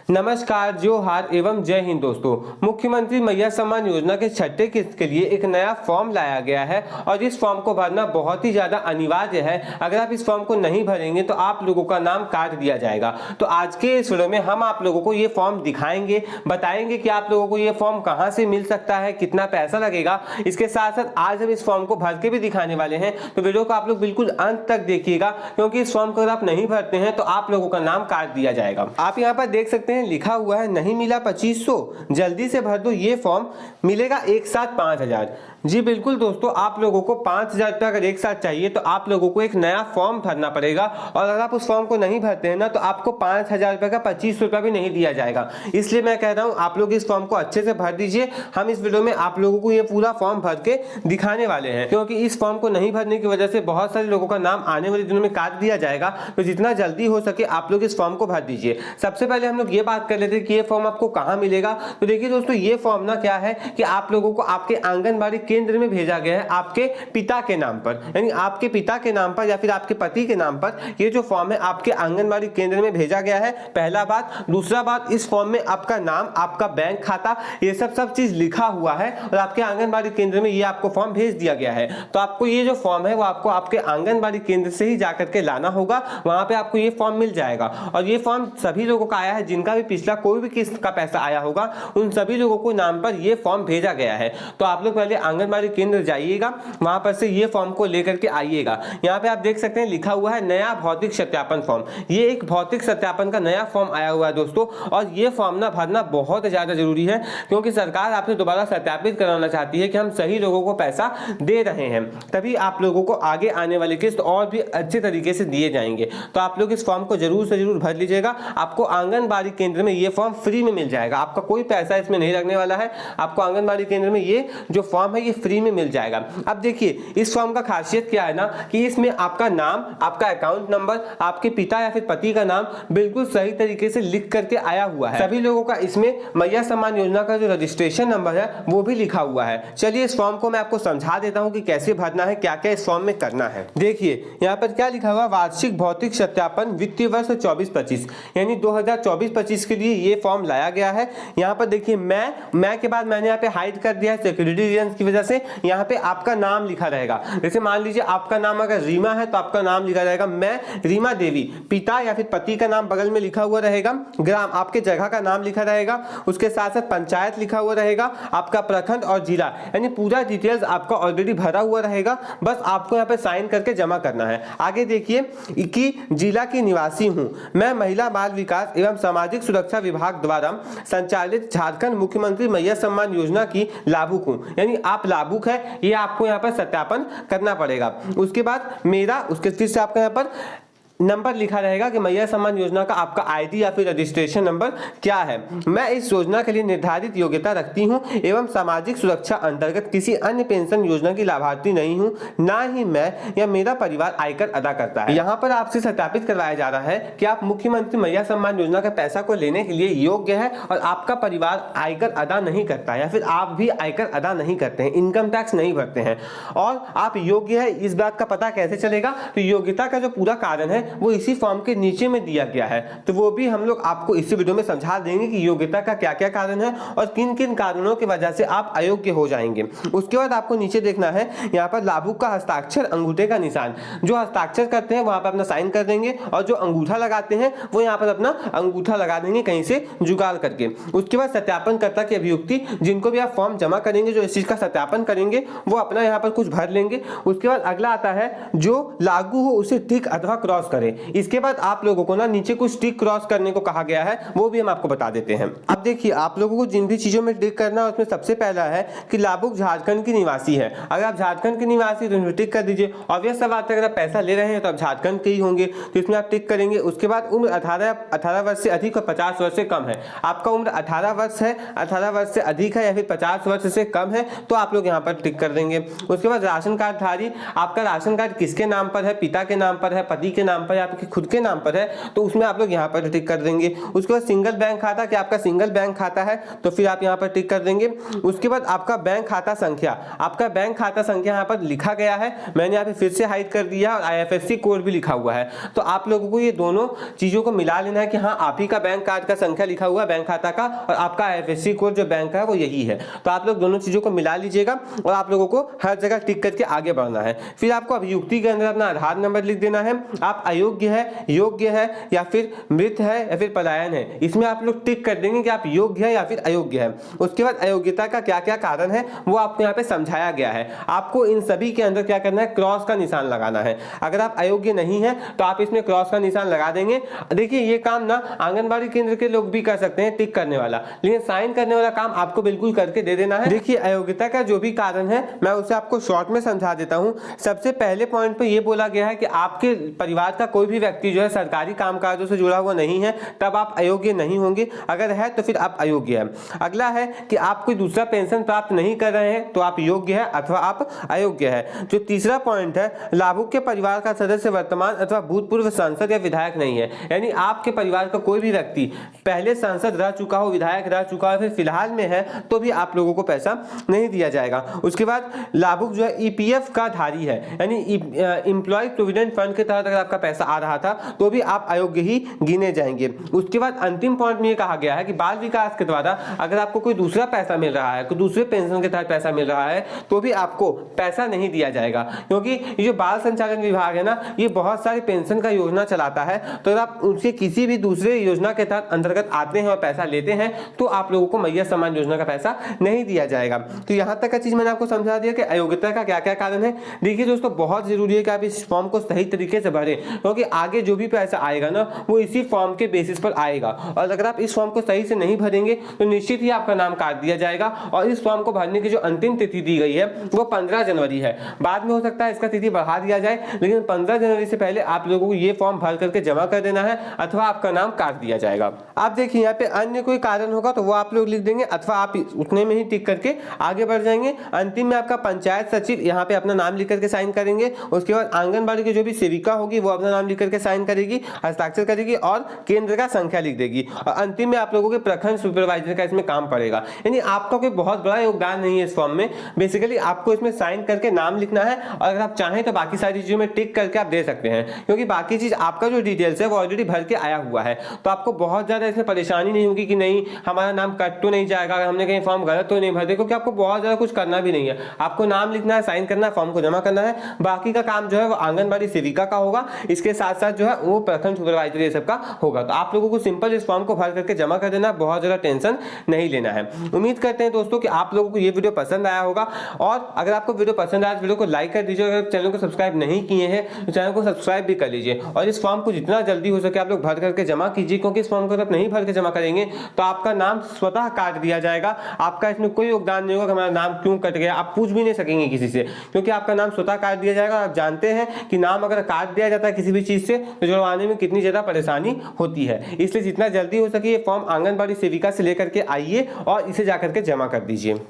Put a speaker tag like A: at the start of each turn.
A: नमस्कार, जोहार एवं जय हिंद दोस्तों। मुख्यमंत्री मैया सम्मान योजना के छठे किस्त के लिए एक नया फॉर्म लाया गया है और इस फॉर्म को भरना बहुत ही ज्यादा अनिवार्य है। अगर आप इस फॉर्म को नहीं भरेंगे तो आप लोगों का नाम काट दिया जाएगा। तो आज के इस वीडियो में हम आप लोगों को ये फॉर्म दिखाएंगे, बताएंगे कि आप लोगों को ये फॉर्म कहाँ से मिल सकता है, कितना पैसा लगेगा। इसके साथ साथ आज हम इस फॉर्म को भर के भी दिखाने वाले हैं, तो वीडियो को आप लोग बिल्कुल अंत तक देखिएगा, क्योंकि इस फॉर्म को अगर आप नहीं भरते हैं तो आप लोगों का नाम काट दिया जाएगा। आप यहाँ पर देख सकते हैं लिखा हुआ है नहीं मिला 2500, जल्दी से भर दो ये फॉर्म, मिलेगा एक साथ 5000। जी बिल्कुल दोस्तों, आप लोगों को 5000 रुपया अगर एक साथ चाहिए तो आप लोगों को एक नया फॉर्म भरना पड़ेगा, और अगर आप उस फॉर्म को नहीं भरते हैं ना तो आपको 5000 रुपये का 2500 रुपया भी नहीं दिया जाएगा। इसलिए मैं कह रहा हूं आप लोग इस फॉर्म को अच्छे से भर दीजिए। हम इस वीडियो में आप लोगों को ये पूरा फॉर्म भर के दिखाने वाले हैं, क्योंकि इस फॉर्म को नहीं भरने की वजह से बहुत सारे लोगों का नाम आने वाले दिनों में काट दिया जाएगा। तो जितना जल्दी हो सके आप लोग इस फॉर्म को भर दीजिए। सबसे पहले हम लोग ये बात कर लेते हैं कि ये फॉर्म आपको कहाँ मिलेगा। तो देखिए दोस्तों, ये फॉर्म ना क्या है कि आप लोगों को आपके आंगनबाड़ी केंद्र में भेजा गया है आपके पिता के नाम पर, यानी आपके पिता के नाम पर या फिर आपके पति के नाम पर ये जो फॉर्म है आपके आंगनबाड़ी केंद्र में भेजा गया है। पहला बात। दूसरा बात, इस फॉर्म में आपका नाम, आपका बैंक खाता, ये सब चीज लिखा हुआ है और आपके आंगनबाड़ी केंद्र में ये आपको फॉर्म भेज दिया गया है। तो आपको ये जो फॉर्म है वो आपको आपके आंगनबाड़ी केंद्र से ही जाकर के लाना होगा, वहां पे आपको ये फॉर्म मिल जाएगा। और ये फॉर्म सभी लोगों का आया है, जिनका भी पिछला कोई भी किस्त का पैसा आया होगा उन सभी लोगों को नाम पर ये फॉर्म भेजा गया है। तो आप लोग पहले आंगनबाड़ी केंद्र जाइएगा, वहां पर से ये फॉर्म को लेकर के आइएगा। यहाँ पे आप देख सकते हैं लिखा हुआ है नया भौतिक सत्यापन फॉर्म। ये एक भौतिक सत्यापन का नया फॉर्म आया हुआ है दोस्तों, और ये फॉर्म ना भरना बहुत ज्यादा जरूरी है, क्योंकि सरकार आपसे दोबारा सत्यापित कराना चाहती है कि हम सही लोगों को पैसा दे रहे हैं, तभी आप लोगों को आगे आने वाली किस्त और भी अच्छे तरीके से दिए जाएंगे। तो आप लोग इस फॉर्म को जरूर से जरूर भर लीजिएगा। आपको आंगनबाड़ी केंद्र में ये फॉर्म फ्री में मिल जाएगा, आपका कोई पैसा इसमें नहीं लगने वाला है। आपको आंगनबाड़ी केंद्र में ये जो फॉर्म है ये फ्री में मिल जाएगा। अब देखिए इस फॉर्म का खासियत क्या है ना, कि इसमें आपका नाम, आपका अकाउंट नंबर, आपके पिता या फिर पति का नाम बिल्कुल सही तरीके से लिख करके आया हुआ है। सभी लोगों का इसमें मैया सम्मान योजना का जो रजिस्ट्रेशन नंबर है वो भी लिखा हुआ है। चलिए इस फॉर्म को मैं आपको समझा देता हूँ कि कैसे भरना है, क्या क्या इस फॉर्म में करना है। देखिए यहाँ पर क्या लिखा हुआ, वार्षिक भौतिक सत्यापन वित्तीय वर्ष 24-25, यानी 2024-25 के लिए ये फॉर्म लाया गया है। यहाँ पर देखिए मैं के बाद मैंने यहाँ पे हाइड कर दिया है सिक्योरिटी रीजन की वजह से। यहाँ पे आपका नाम लिखा रहेगा, जैसे मान लीजिए आपका नाम अगर रीमा है तो आपका नाम लिखा रहेगा मैं रीमा देवी। पिता या फिर पति का नाम बगल में लिखा हुआ रहेगा, ग्राम आपके जगह का नाम लिखा रहेगा, उसके साथ साथ पंचायत लिखा हुआ रहेगा, आपका प्रखंड और जिला, यानी पूरा डिटेल्स आपका ऑलरेडी भरा हुआ रहेगा। बस आपको यहाँ पे साइन करके जमा करना है। आगे देखिए कि जिला की निवासी हूँ मैं, महिला बाल विकास एवं सामाजिक सुरक्षा विभाग द्वारा संचालित झारखंड मुख्यमंत्री मैया सम्मान योजना की लाभुक हूँ, यानी आप लाभुक है, ये आपको यहाँ पर सत्यापन करना पड़ेगा। उसके बाद मेरा, उसके फिर से आपका यहाँ पर नंबर लिखा रहेगा कि मैया सम्मान योजना का आपका आईडी या फिर रजिस्ट्रेशन नंबर क्या है। मैं इस योजना के लिए निर्धारित योग्यता रखती हूं एवं सामाजिक सुरक्षा अंतर्गत किसी अन्य पेंशन योजना की लाभार्थी नहीं हूं, ना ही मैं या मेरा परिवार आयकर अदा करता है। यहाँ पर आपसे सत्यापित करवाया जा रहा है कि आप मुख्यमंत्री मैया सम्मान योजना के पैसा को लेने के लिए योग्य है और आपका परिवार आयकर अदा नहीं करता है, या फिर आप भी आयकर अदा नहीं करते हैं, इनकम टैक्स नहीं भरते हैं, और आप योग्य है। इस बात का पता कैसे चलेगा? तो योग्यता का जो पूरा कारण है वो इसी फॉर्म के नीचे में दिया गया है, तो वो भी हम लोग आपको इसी वीडियो में समझा देंगे कि योग्यता का क्या क्या कारण है और किन किन कारणों की वजह से आप अयोग्य हो जाएंगे। उसके बाद आपको नीचे देखना है, यहाँ पर लाभुक का हस्ताक्षर, अंगूठे का निशान। जो हस्ताक्षर करते हैं वहां पर अपना साइन कर देंगे, और जो अंगूठा लगाते हैं वो यहाँ पर अपना अंगूठा लगा देंगे कहीं से जुगाड़ करके। उसके बाद सत्यापनकर्ता की अभियुक्ति, जिनको भी आप फॉर्म जमा करेंगे, जो इस चीज का सत्यापन करेंगे, वो अपना यहाँ पर कुछ भर लेंगे। उसके बाद अगला आता है जो लागू हो उसे टिक अथवा क्रॉस करें। इसके बाद आप लोगों को ना नीचे कुछ टिक क्रॉस करने को कहा गया है, वो भी हम आपको बता देते हैं। अब देखिए आप लोगों को जिन भी चीजों में टिक करना है उसमें सबसे पहला है कि लाभुक झारखंड की निवासी है। अगर आप झारखंड के निवासी तो टिक कर दीजिए। ऑब्वियस सा बात है, अगर आप पैसा ले रहे हैं तो आप झारखंड के ही होंगे, तो इसमें आप टिक करेंगे। उसके बाद उम्र 18 वर्ष से अधिक और 50 वर्ष से कम है। आपका उम्र 18 वर्ष है, 18 वर्ष से अधिक है या फिर 50 वर्ष से कम है, तो आप लोग यहाँ पर टिक कर देंगे। उसके बाद राशन कार्ड धारी, आपका राशन कार्ड किसके नाम पर है? पिता के नाम पर है, पति के नाम पर या आपके खुद के नाम पर है तो उसमें आप लोग यहाँ पर टिक कर देंगे। उसके बाद सिंगल बैंक खाता, कि आपका सिंगल बैंक खाता है तो फिर आप यहाँ पर टिक कर देंगे। उसके बाद आपका बैंक खाता संख्या, आपका बैंक खाता संख्या यहाँ पर लिखा गया है, मैंने यहाँ पे फिर से हाइड कर दिया और IFSC कोड भी लिखा हुआ है। तो आप लोगों को ये दोनों चीजों को मिला लेना है कि हाँ आप ही का बैंक कार्ड का संख्या लिखा हुआ है बैंक खाता का और आपका IFSC कोड जो बैंक का है वो यही है। तो आप लोग दोनों चीजों को मिला लीजिएगा और आप लोगों को हर जगह टिक करके आगे बढ़ना है। फिर आपको अभियुक्ति के अंदर अपना आधार नंबर लिख देना है। आप अयोग्य है, योग्य है या फिर मृत है या फिर पलायन है, इसमें आप लोग टिक कर देंगे कि आप योग्य है या फिर अयोग्य है। उसके बाद अयोग्यता का क्या क्या कारण है वो आपको यहाँ पे समझाया गया है। आपको इन सभी के अंदर क्या करना है, क्रॉस का निशान लगाना है। अगर आप अयोग्य नहीं है तो आप इसमें क्रॉस का निशान लगा देंगे। देखिए ये काम ना आंगनबाड़ी केंद्र के लोग भी कर सकते हैं टिक करने वाला, लेकिन साइन करने वाला काम आपको बिल्कुल करके दे देना है। देखिए अयोग्यता का जो भी कारण है मैं उसे आपको शॉर्ट में समझा देता हूँ। सबसे पहले पॉइंट पे ये बोला गया है कि आपके परिवार का कोई भी व्यक्ति जो है सरकारी कामकाजों से जुड़ा हुआ नहीं है, तब आप अयोग्य नहीं होंगे। अगर है तो फिर आप अयोग्य है। अगला है कि आप कोई दूसरा पेंशन प्राप्त नहीं कर रहे हैं तो आप योग्य है अथवा आप अयोग्य है। जो तीसरा पॉइंट है, लाभुक के परिवार का सदस्य वर्तमान अथवा भूतपूर्व सांसद या विधायक नहीं है, यानी आपके परिवार का कोई भी व्यक्ति पहले सांसद रह चुका हो, विधायक रह चुका हो, फिर फिलहाल में है तो भी आप लोगों को पैसा नहीं दिया जाएगा। उसके बाद लाभुक जो है EPF का धारी है, यानी एम्प्लॉय प्रोविडेंट फंड के तहत अगर आपका पैसा आ रहा था तो भी आप अयोग्य ही गिने जाएंगे। उसके बाद अंतिम पॉइंट में ये कहा गया है कि बाल विकास के द्वारा अगर आपको कोई दूसरा पैसा मिल रहा है, कोई दूसरे पेंशन के तहत पैसा मिल रहा है तो भी आपको पैसा नहीं दिया जाएगा, क्योंकि ये जो बाल संचालन विभाग है ना ये बहुत सारी पेंशन का योजना चलाता है। तो अगर आप उनसे किसी भी दूसरे योजना के तहत अंतर्गत आते हैं और पैसा लेते हैं तो आप लोगों को मैया सम्मान योजना का पैसा नहीं दिया जाएगा। तो यहाँ तक का चीज मैंने आपको समझा दिया कि अयोग्यता का क्या क्या कारण है। देखिए दोस्तों बहुत जरूरी है कि आप इस फॉर्म को सही तरीके से भरें, क्योंकि आगे जो भी पैसा आएगा ना वो इसी फॉर्म के बेसिस पर आएगा, और अगर आप इस फॉर्म को सही से नहीं भरेंगे तो निश्चित ही आपका नाम काट दिया जाएगा। और इस फॉर्म को भरने की जो अंतिम तिथि दी गई है वो 15 जनवरी है। बाद में हो सकता है इसका तिथि बढ़ा दिया जाए, लेकिन 15 जनवरी से पहले आप लोगों को ये फॉर्म भर करके जमा कर देना है अथवा आपका नाम काट दिया जाएगा। आप देखिए यहाँ पे अन्य कोई कारण होगा तो वो आप लोग लिख देंगे अथवा आप उतने में ही टिक करके आगे बढ़ जाएंगे। अंतिम में आपका पंचायत सचिव यहाँ पे अपना नाम लिख करके साइन करेंगे। उसके बाद आंगनबाड़ी की जो भी सेविका होगी वो अपना नाम लिख करके साइन करेगी, हस्ताक्षर करेगी और केंद्र का संख्या लिख देगी। और अंतिम में आप लोगों के प्रखंड सुपरवाइजर का इसमें काम पड़ेगा, यानी आपका कोई बहुत बड़ा योगदान नहीं है इस फॉर्म में। बेसिकली आपको इसमें साइन करके नाम लिखना है और अगर आप चाहें तो बाकी सारी चीजों में टिक करके आप दे सकते हैं, क्योंकि बाकी चीज आपका जो डिटेल्स है वो ऑलरेडी भर के आया हुआ है। तो आपको बहुत ज्यादा इसमें परेशानी नहीं होगी कि नहीं हमारा नाम कट तो नहीं जाएगा, अगर हमने कहीं फॉर्म गलत तो नहीं भर दे, क्योंकि आपको बहुत ज्यादा कुछ करना भी नहीं है। आपको नाम लिखना है, साइन करना है, फॉर्म को जमा करना है, बाकी का काम जो है वो आंगनबाड़ी सेविका का होगा। इसके साथ साथ जो है वो प्रखंड सुपरवाइजर ये सब का होगा। तो आप लोगों को सिंपल इस फॉर्म को भर करके जमा कर देना, बहुत ज्यादा टेंशन नहीं लेना है। उम्मीद करते हैं दोस्तों कि आप लोगों को ये वीडियो पसंद आया होगा, और अगर आपको वीडियो पसंद आया तो वीडियो को लाइक कर दीजिए। अगर चैनल को सब्सक्राइब नहीं किए हैं तो चैनल को सब्सक्राइब भी कर लीजिए, और इस फॉर्म को जितना जल्दी हो सके आप लोग भर करके जमा कीजिए, क्योंकि इस फॉर्म को आप नहीं भर के जमा करेंगे तो आपका नाम स्वतः काट दिया जाएगा। आपका इसमें कोई योगदान नहीं होगा कि हमारा नाम क्यों कट गया, आप पूछ भी नहीं सकेंगे किसी से, क्योंकि आपका नाम स्वतः काट दिया जाएगा। आप जानते हैं कि नाम अगर काट दिया जाता है किसी भी चीज से तो जुड़वाने में कितनी ज्यादा परेशानी होती है। इसलिए जितना जल्दी हो सके ये फॉर्म आंगनबाड़ी सेविका से लेकर के आइए और इसे जाकर के जमा कर दीजिए।